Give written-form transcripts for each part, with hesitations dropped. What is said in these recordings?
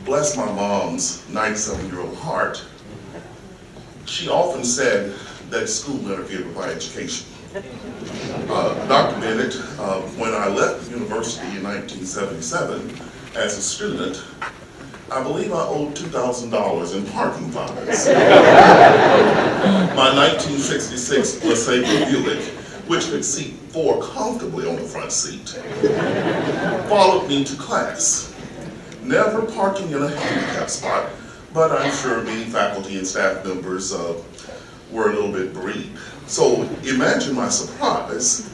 Bless my mom's 97-year-old heart, she often said that school interfered with my education. Dr. Bennett, when I left the university in 1977 as a student, I believe I owed $2,000 in parking fines. My 1966 LeSabre Buick, which could seat 4 comfortably on the front seat, followed me to class. Never parking in a handicap spot, but I'm sure many faculty and staff members were a little bit bereaved. So imagine my surprise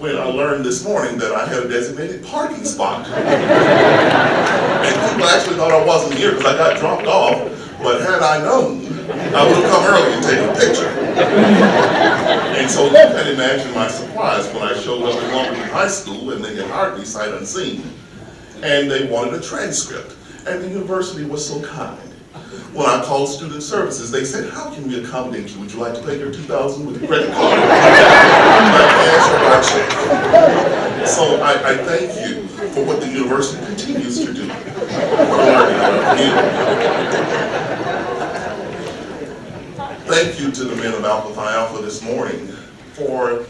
when I learned this morning that I had a designated parking spot. And people actually thought I wasn't here because I got dropped off, but had I known, I would have come early and taken a picture. And so you can imagine my surprise when I showed up at Lumberton High School and they had hired me sight unseen. And they wanted a transcript. And the university was so kind. When I called student services, they said, how can we accommodate you? Would you like to pay your $2,000 with a credit card? By cash or by check? So I thank you for what the university continues to do for learning in our community. Thank you to the men of Alpha Phi Alpha this morning for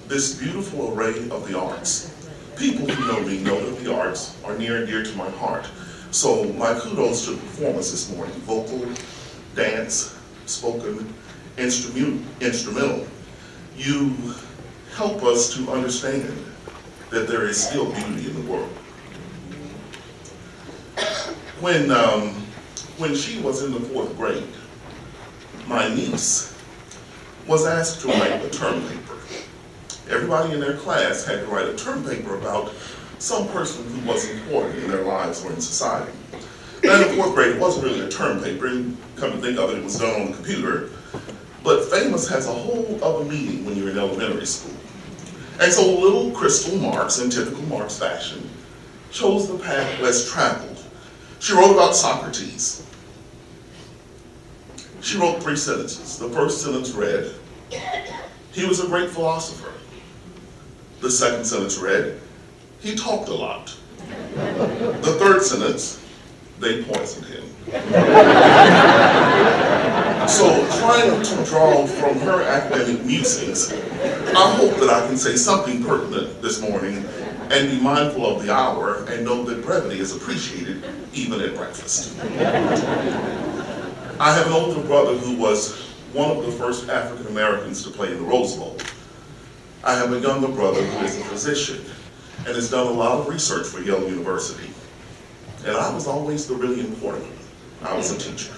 this beautiful array of the arts. People who know me know that the arts are near and dear to my heart. So my kudos to the performance this morning: vocal, dance, spoken, instrumental. You help us to understand that there is still beauty in the world. When she was in the 4th grade, my niece was asked to write a term paper. Everybody in their class had to write a term paper about some person who was important in their lives or in society. Now in the 4th grade, it wasn't really a term paper, and come to think of it, it was done on the computer. But Famous has a whole other meaning when you're in elementary school. And so little Crystal Marks, in typical Marks fashion, chose the path less traveled. She wrote about Socrates. She wrote 3 sentences. The first sentence read, "He was a great philosopher." The second sentence read, "He talked a lot." The third sentence, "They poisoned him." So trying to draw from her academic musings, I hope that I can say something pertinent this morning and be mindful of the hour and know that brevity is appreciated even at breakfast. I have an older brother who was one of the first African Americans to play in the Rose Bowl. I have a younger brother who is a physician and has done a lot of research for Yale University. And I was always the really important one. I was a teacher.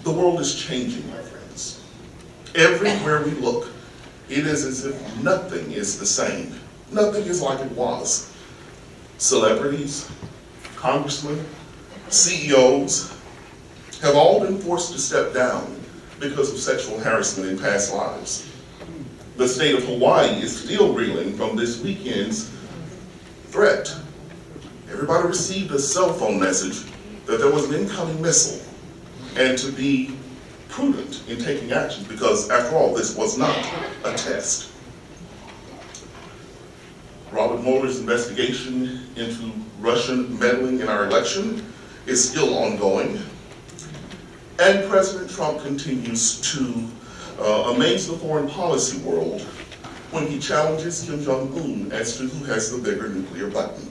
The world is changing, my friends. Everywhere we look, it is as if nothing is the same. Nothing is like it was. Celebrities, congressmen, CEOs have all been forced to step down because of sexual harassment in past lives. The state of Hawaii is still reeling from this weekend's threat. Everybody received a cell phone message that there was an incoming missile, and to be prudent in taking action, because after all, this was not a test. Robert Mueller's investigation into Russian meddling in our election is still ongoing, and President Trump continues to amaze the foreign policy world when he challenges Kim Jong-un as to who has the bigger nuclear button.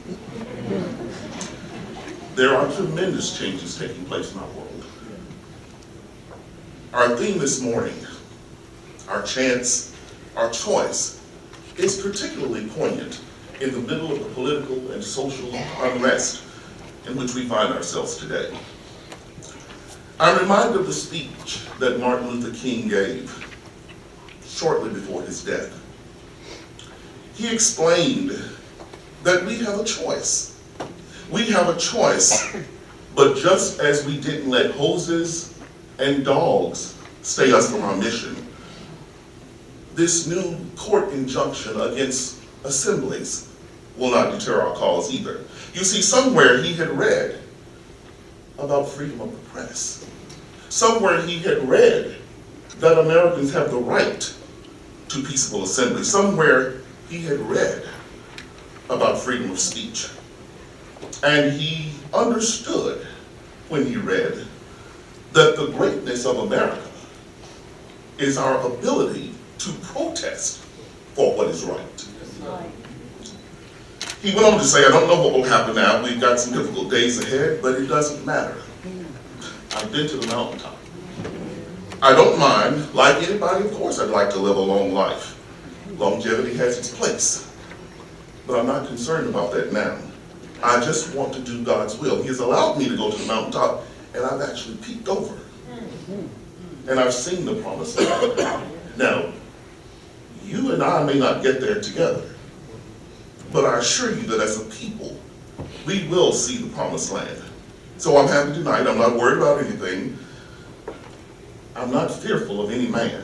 There are tremendous changes taking place in our world. Our theme this morning, our choice, is particularly poignant in the middle of the political and social unrest in which we find ourselves today. I'm reminded of the speech that Martin Luther King gave shortly before his death. He explained that we have a choice. We have a choice, but just as we didn't let hoses and dogs stay us from our mission, this new court injunction against assemblies will not deter our cause either. You see, somewhere he had read about freedom of the press. Somewhere he had read that Americans have the right to peaceable assembly. Somewhere he had read about freedom of speech. And he understood when he read that the greatness of America is our ability to protest for what is right. He went on to say, I don't know what will happen now. We've got some difficult days ahead, but it doesn't matter. I've been to the mountaintop. I don't mind. Like anybody, of course, I'd like to live a long life. Longevity has its place. But I'm not concerned about that now. I just want to do God's will. He has allowed me to go to the mountaintop, and I've actually peeked over. And I've seen the promised land. Now, you and I may not get there together, but I assure you that as a people, we will see the promised land. So I'm happy tonight. I'm not worried about anything. I'm not fearful of any man.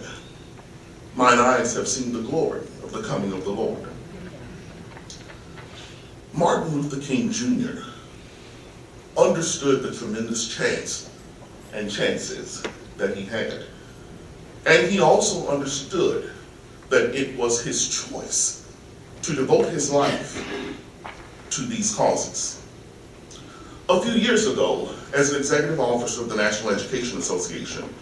Mine eyes have seen the glory of the coming of the Lord. Martin Luther King Jr. understood the tremendous chance and chances that he had. And he also understood that it was his choice to devote his life to these causes. A few years ago, as an executive officer of the National Education Association,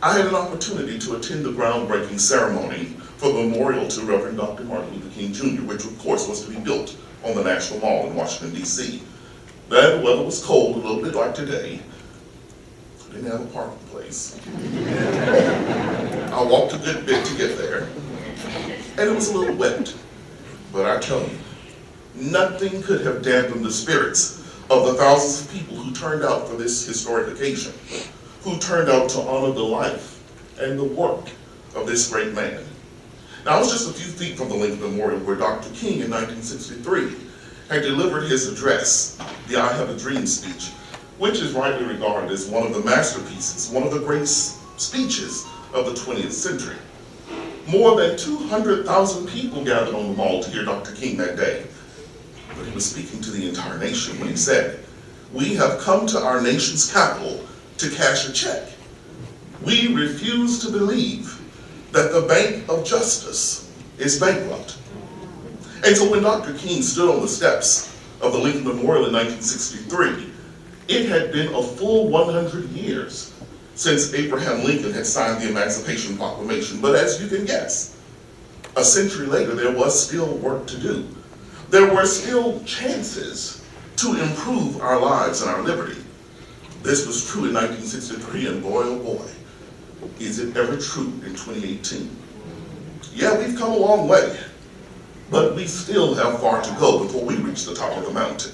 I had an opportunity to attend the groundbreaking ceremony for the memorial to Reverend Dr. Martin Luther King Jr., which of course was to be built on the National Mall in Washington, D.C. The weather was cold, a little bit like today. I didn't have a parking place. I walked a good bit to get there, and it was a little wet. But I tell you, nothing could have dampened the spirits of the thousands of people who turned out for this historic occasion, who turned out to honor the life and the work of this great man. Now, I was just a few feet from the Lincoln Memorial where Dr. King in 1963 had delivered his address, the I Have a Dream speech, which is rightly regarded as one of the masterpieces, one of the great speeches of the 20th century. More than 200,000 people gathered on the Mall to hear Dr. King that day. But he was speaking to the entire nation when he said, "We have come to our nation's capital to cash a check. We refuse to believe that the Bank of Justice is bankrupt." And so when Dr. King stood on the steps of the Lincoln Memorial in 1963, it had been a full 100 years since Abraham Lincoln had signed the Emancipation Proclamation. But as you can guess, a century later, there was still work to do. There were still chances to improve our lives and our liberty. This was true in 1963, and boy, oh boy, is it ever true in 2018. Yeah, we've come a long way, but we still have far to go before we reach the top of the mountain.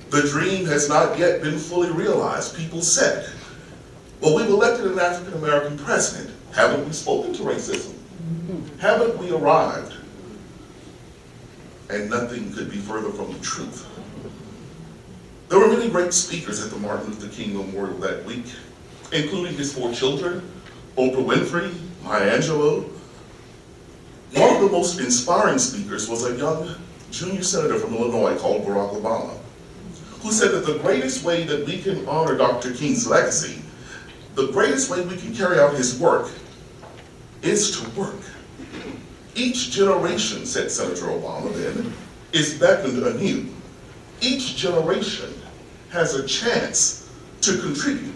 The dream has not yet been fully realized. People said, well, we've elected an African-American president. Haven't we spoken to racism? Haven't we arrived? And nothing could be further from the truth. There were many great speakers at the Martin Luther King Memorial that week, including his 4 children, Oprah Winfrey, Maya Angelou. One of the most inspiring speakers was a young junior senator from Illinois called Barack Obama, who said that the greatest way that we can honor Dr. King's legacy, the greatest way we can carry out his work, is to work. Each generation, said Senator Obama then, is beckoned anew. Each generation has a chance to contribute,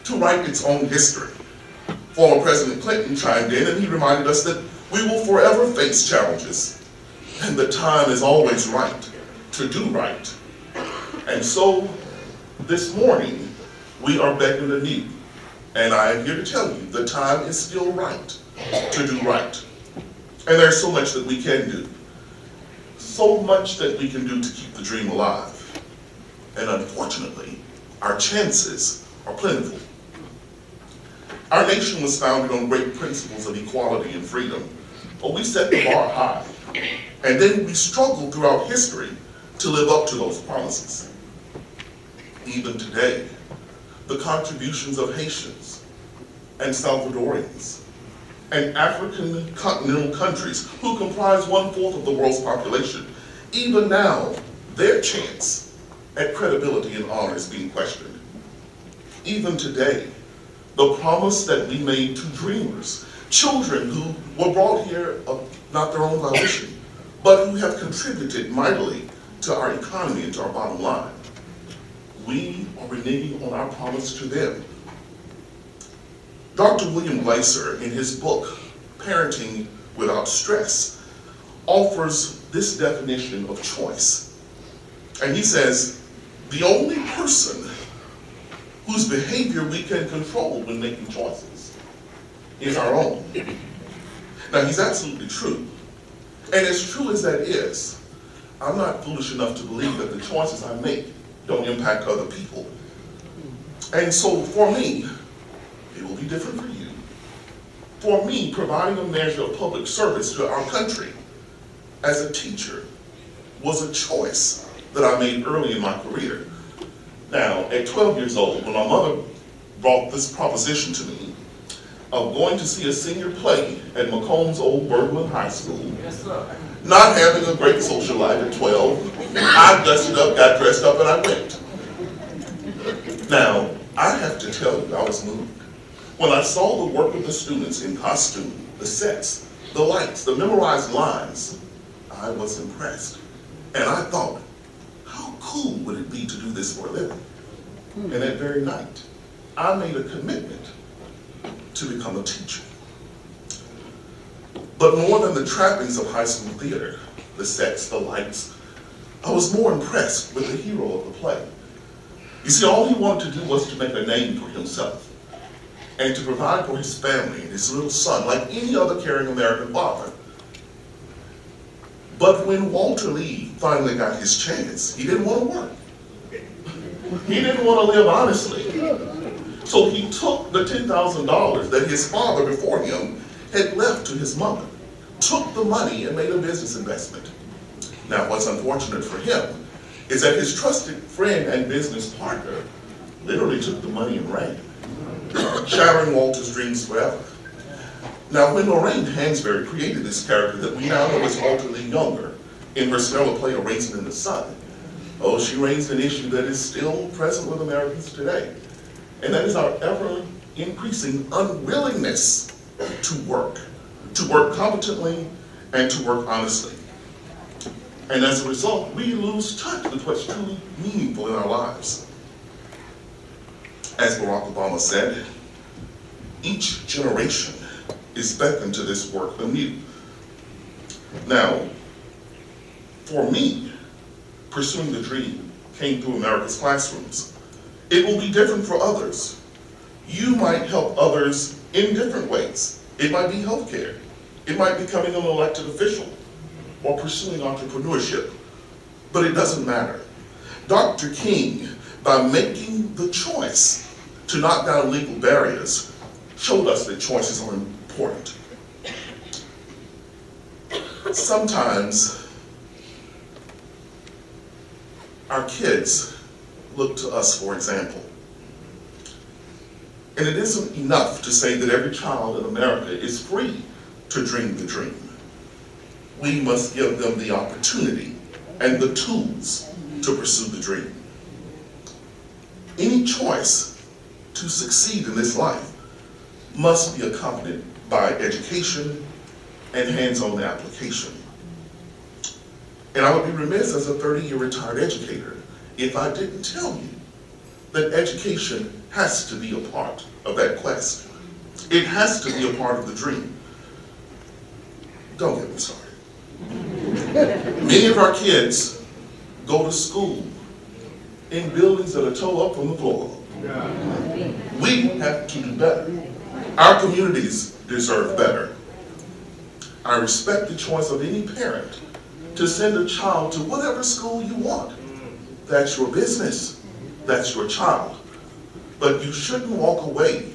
to write its own history. Former President Clinton chimed in and he reminded us that we will forever face challenges, and the time is always right to do right. And so, this morning, we are beckoned anew, and I am here to tell you the time is still right to do right. And there's so much that we can do, so much that we can do to keep the dream alive. And unfortunately, our chances are plentiful. Our nation was founded on great principles of equality and freedom, but we set the bar high. And then we struggled throughout history to live up to those promises. Even today, the contributions of Haitians and Salvadorians and African continental countries who comprise 1/4 of the world's population, even now, their chance at credibility and honor is being questioned. Even today, the promise that we made to dreamers, children who were brought here of not their own volition, but who have contributed mightily to our economy and to our bottom line. We are reneging on our promise to them. Dr. William Glaser, in his book, Parenting Without Stress, offers this definition of choice. And he says, the only person whose behavior we can control when making choices is our own. Now, he's absolutely true. And as true as that is, I'm not foolish enough to believe that the choices I make don't impact other people. And so for me, it will be different for you. For me, providing a measure of public service to our country as a teacher was a choice that I made early in my career. Now, at 12 years old, when my mother brought this proposition to me of going to see a senior play at Macomb's old Berglund High School, yes, sir. Not having a great social life at 12, I dusted up, got dressed up, and I went. Now, I have to tell you, I was moved. When I saw the work of the students in costume, the sets, the lights, the memorized lines, I was impressed. And I thought, how cool would it be to do this for a living? And that very night, I made a commitment to become a teacher. But more than the trappings of high school theater, the sets, the lights, I was more impressed with the hero of the play. You see, all he wanted to do was to make a name for himself and to provide for his family and his little son like any other caring American father. But when Walter Lee finally got his chance, he didn't want to work. He didn't want to live honestly. So he took the $10,000 that his father before him had left to his mother, took the money and made a business investment. Now, what's unfortunate for him is that his trusted friend and business partner literally took the money and ran, shattering Walter's dreams forever. Now, when Lorraine Hansberry created this character that we now know as Walter Lee Younger in her stellar play, A Raisin in the Sun, oh, she raised an issue that is still present with Americans today, and that is our ever-increasing unwillingness to work competently and to work honestly. And as a result, we lose touch with what's truly meaningful in our lives. As Barack Obama said, each generation is beckoned to this work anew. Now, for me, pursuing the dream came through America's classrooms. It will be different for others. You might help others in different ways. It might be healthcare. It might be becoming an elected official or pursuing entrepreneurship, but it doesn't matter. Dr. King, by making the choice to knock down legal barriers, showed us that choices are important. Sometimes our kids look to us for example. And it isn't enough to say that every child in America is free to dream the dream. We must give them the opportunity and the tools to pursue the dream. Any choice to succeed in this life must be accompanied by education and hands-on application. And I would be remiss as a 30-year retired educator if I didn't tell you that education has to be a part of that quest. It has to be a part of the dream. Don't get me started. Many of our kids go to school in buildings that are toe up from the floor. We have to do better. Our communities deserve better. I respect the choice of any parent to send a child to whatever school you want. That's your business. That's your child. But you shouldn't walk away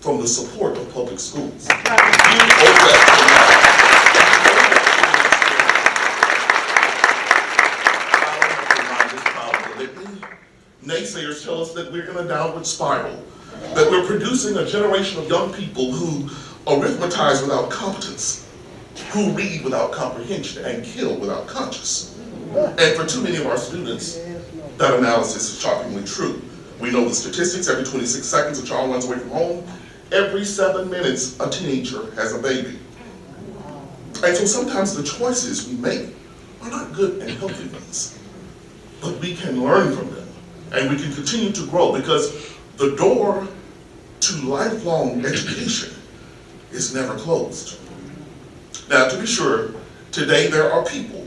from the support of public schools. You owe that to Naysayers tell us that we're in a downward spiral, that we're producing a generation of young people who arithmetize without competence, who read without comprehension, and kill without conscience. And for too many of our students, that analysis is shockingly true. We know the statistics: every 26 seconds a child runs away from home. Every 7 minutes a teenager has a baby. And so sometimes the choices we make are not good and healthy ones, but we can learn from them, and we can continue to grow, because the door to lifelong education is never closed. Now, to be sure, today there are people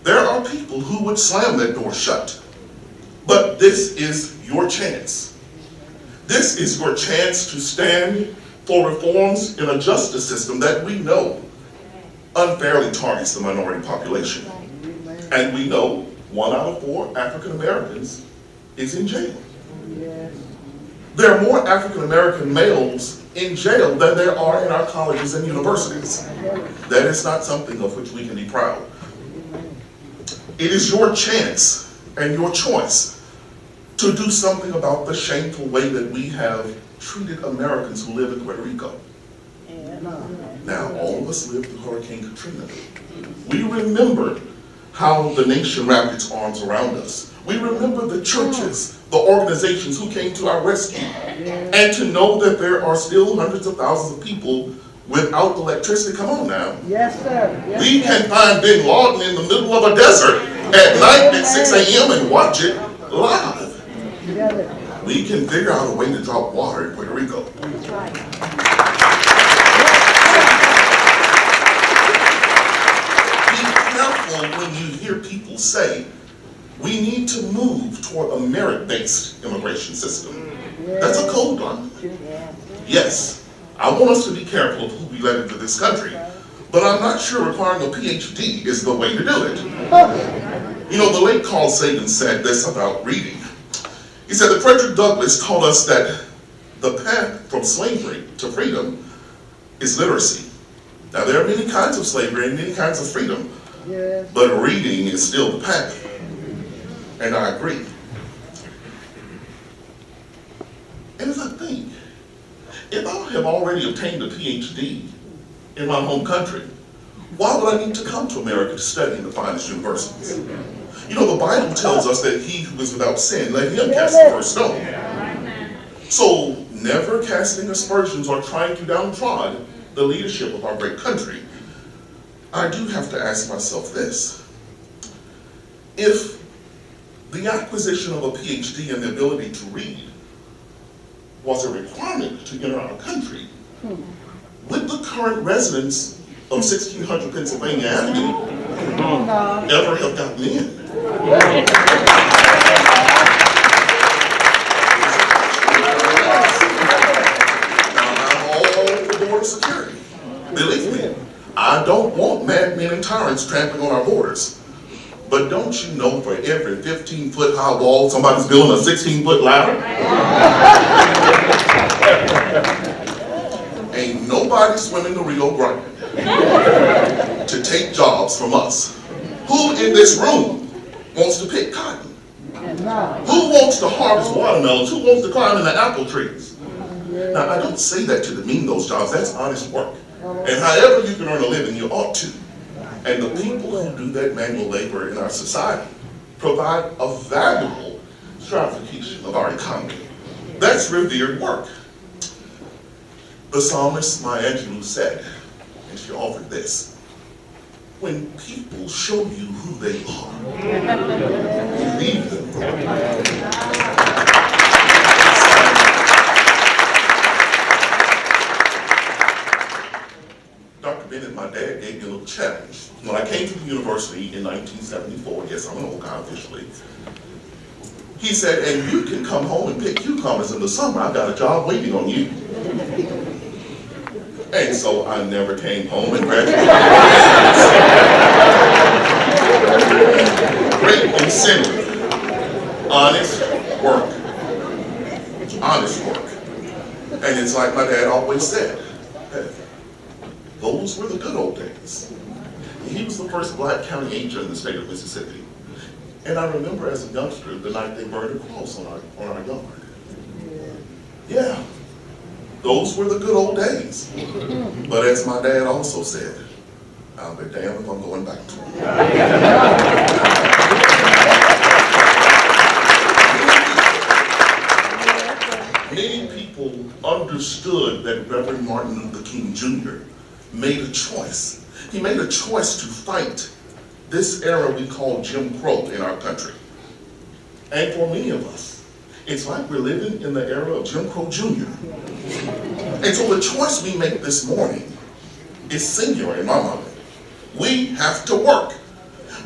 who would slam that door shut, but this is your chance. This is your chance to stand for reforms in a justice system that we know unfairly targets the minority population. And we know 1 out of 4 African Americans is in jail. There are more African American males in jail than there are in our colleges and universities. That is not something of which we can be proud. It is your chance and your choice to do something about the shameful way that we have treated Americans who live in Puerto Rico. Now, all of us lived through Hurricane Katrina. We remember how the nation wrapped its arms around us. We remember the churches, the organizations who came to our rescue. And to know that there are still hundreds of thousands of people without electricity, come on now. Yes, sir. Yes, we can find Bin Laden in the middle of a desert at night at 6 a.m. and watch it live. We can figure out a way to drop water in Puerto Rico. That's right. Be careful when you hear people say, we need to move toward a merit-based immigration system. That's a code language. Yes, I want us to be careful of who we let into this country, but I'm not sure requiring a PhD is the way to do it. You know, the late Carl Sagan said this about reading. He said that Frederick Douglass taught us that the path from slavery to freedom is literacy. Now, there are many kinds of slavery and many kinds of freedom, but reading is still the path. And I agree. And as I think, if I have already obtained a PhD in my home country, why would I need to come to America to study in the finest universities? You know, the Bible tells us that he who is without sin, let him cast the first stone. So, never casting aspersions or trying to downtrod the leadership of our great country, I do have to ask myself this. If the acquisition of a PhD and the ability to read was a requirement to enter our country, would the current residents of 1600 Pennsylvania Avenue ever have gotten in? Now, I'm all for border security. Believe me, I don't want madmen and tyrants trampling on our borders. But don't you know for every 15-foot high wall, somebody's building a 16-foot ladder? Ain't nobody swimming the Rio Grande to take jobs from us. Who in this room wants to pick cotton? Who wants to harvest watermelons? Who wants to climb in the apple trees? Now, I don't say that to demean those jobs. That's honest work. And however you can earn a living, you ought to. And the people who do that manual labor in our society provide a valuable stratification of our economy. That's revered work. The psalmist Maya Angelou said, and she offered this, when people show you who they are, believe them. Dr. Bennett, my dad, gave me a little challenge. When I came to the university in 1974, yes, I'm an old guy officially, he said, and you can come home and pick cucumbers in the summer. I've got a job waiting on you. And so I never came home and graduated. Great incentive. Honest work. Honest work. And it's like my dad always said, hey, those were the good old days. He was the first black county agent in the state of Mississippi. And I remember as a youngster the night they burned a cross on our yard. Yeah, those were the good old days. But as my dad also said, I'll be damned if I'm going back to them. Many people understood that Reverend Martin Luther King Jr. made a choice. He made a choice to fight this era we call Jim Crow in our country. And for many of us, it's like we're living in the era of Jim Crow Jr. And so the choice we make this morning is singular in my mind. We have to work.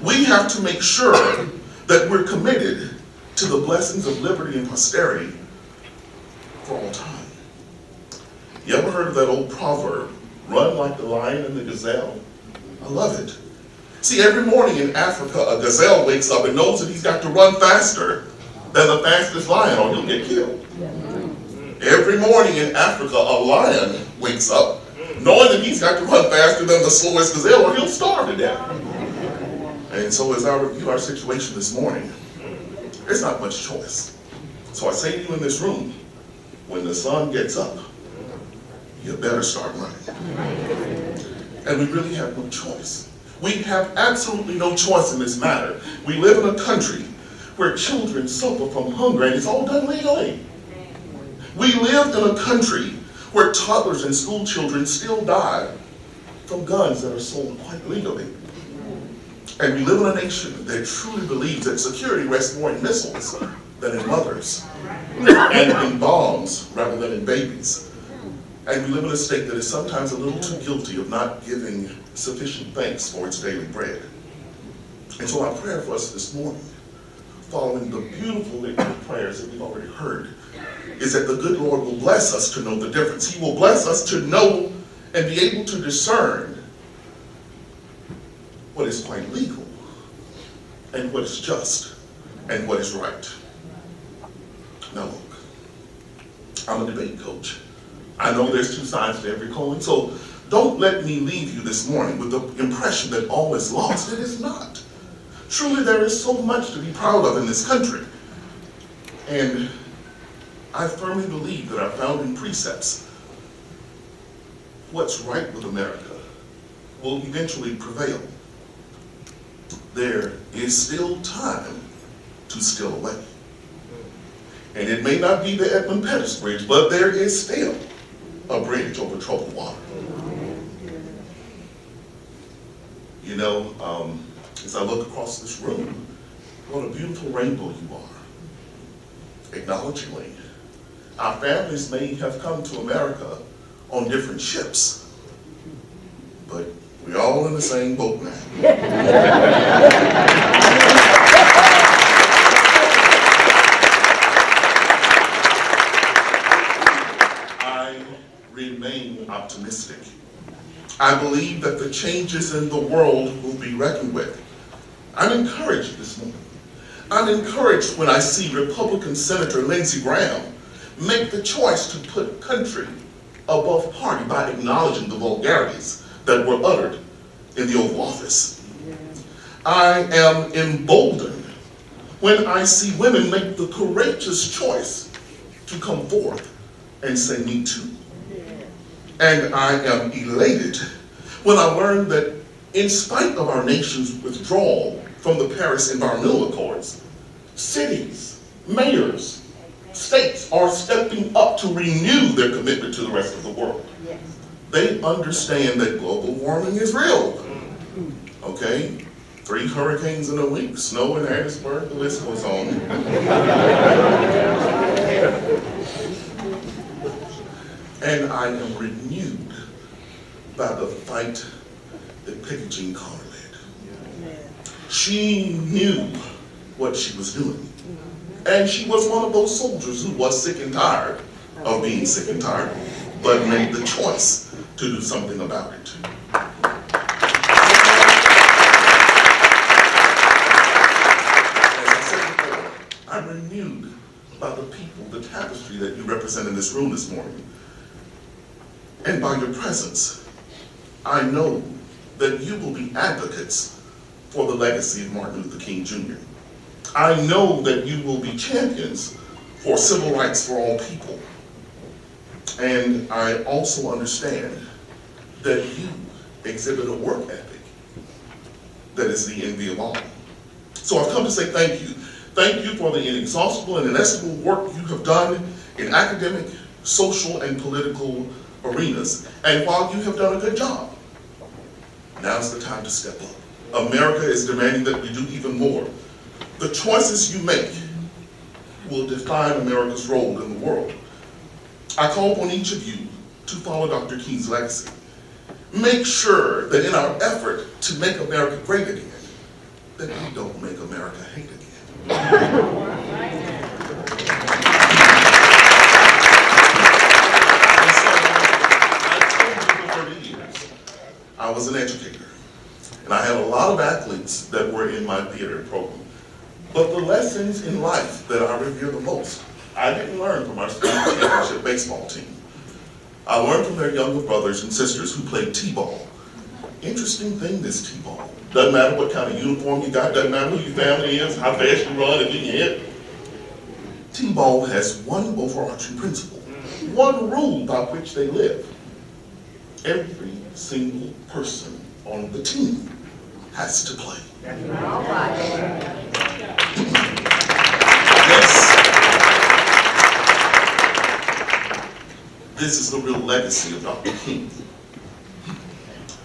We have to make sure that we're committed to the blessings of liberty and prosperity for all time. You ever heard of that old proverb, run like the lion and the gazelle? I love it. See, every morning in Africa, a gazelle wakes up and knows that he's got to run faster than the fastest lion or he'll get killed. Every morning in Africa, a lion wakes up knowing that he's got to run faster than the slowest gazelle or he'll starve to death. And so as I review our situation this morning, there's not much choice. So I say to you in this room, when the sun gets up, you better start running. And we really have no choice. We have absolutely no choice in this matter. We live in a country where children suffer from hunger, and it's all done legally. We live in a country where toddlers and school children still die from guns that are sold quite legally. And we live in a nation that truly believes that security rests more in missiles than in mothers, and in bombs rather than in babies. And we live in a state that is sometimes a little too guilty of not giving sufficient thanks for its daily bread. And so our prayer for us this morning, following the beautiful litany of prayers that we've already heard, is that the good Lord will bless us to know the difference. He will bless us to know and be able to discern what is quite legal and what is just and what is right. Now look, I'm a debate coach. I know there's two sides to every coin, so don't let me leave you this morning with the impression that all is lost. It is not. Truly, there is so much to be proud of in this country. And I firmly believe that our founding precepts, what's right with America, will eventually prevail. There is still time to steal away. And it may not be the Edmund Pettus Bridge, but there is still a bridge over troubled water. You know, as I look across this room, what a beautiful rainbow you are. Acknowledgingly, our families may have come to America on different ships, but we're all in the same boat now. I remain optimistic. I believe that the changes in the world will be reckoned with. I'm encouraged this morning. I'm encouraged when I see Republican Senator Lindsey Graham make the choice to put country above party by acknowledging the vulgarities that were uttered in the Oval Office. I am emboldened when I see women make the courageous choice to come forth and say, "Me too." And I am elated when I learn that in spite of our nation's withdrawal from the Paris Environmental Accords, cities, mayors, states are stepping up to renew their commitment to the rest of the world. Yes. They understand that global warming is real. Okay? 3 hurricanes in a week, snow in Hattiesburg, the list goes on. And I am renewed by the fight that Peggy Jean Carter led. She knew what she was doing. And she was one of those soldiers who was sick and tired of being sick and tired, but made the choice to do something about it. As I said before, I'm renewed by the people, the tapestry that you represent in this room this morning. And by your presence, I know that you will be advocates for the legacy of Martin Luther King Jr. I know that you will be champions for civil rights for all people. And I also understand that you exhibit a work ethic that is the envy of all. So I've come to say thank you. Thank you for the inexhaustible and inestimable work you have done in academic, social, and political arenas. And while you have done a good job, Now's the time to step up. America is demanding that we do even more. The choices you make will define America's role in the world. I call upon each of you to follow Dr. King's legacy. Make sure that in our effort to make America great again, that we don't make America hate again. And so, I told you for 30 years, I was an educator, and I had a lot of athletes that were in my theater program. But the lessons in life that I revere the most, I didn't learn from our state championship baseball team. I learned from their younger brothers and sisters who played t-ball. Interesting thing, this t-ball. Doesn't matter what kind of uniform you got, doesn't matter who your family is, how fast you run, if you can hit. T-ball has one overarching principle, one rule by which they live. Every single person on the team has to play. This is the real legacy of Dr. King.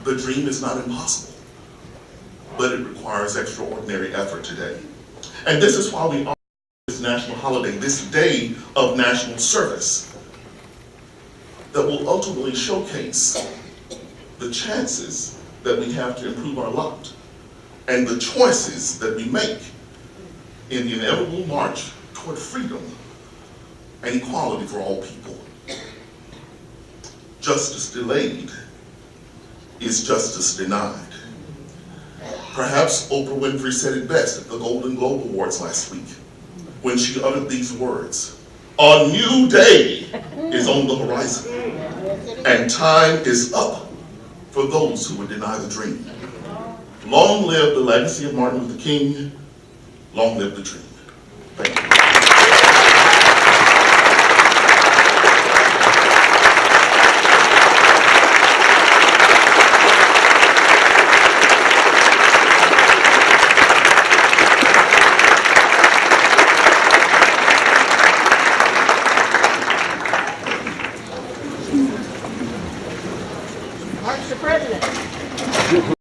The dream is not impossible, but it requires extraordinary effort today. And this is why we honor this national holiday, this day of national service, that will ultimately showcase the chances that we have to improve our lot and the choices that we make in the inevitable march toward freedom and equality for all people. Justice delayed is justice denied. Perhaps Oprah Winfrey said it best at the Golden Globe Awards last week when she uttered these words: "A new day is on the horizon, and time is up for those who would deny the dream." Long live the legacy of Martin Luther King. Long live the dream. Thank you. March the President.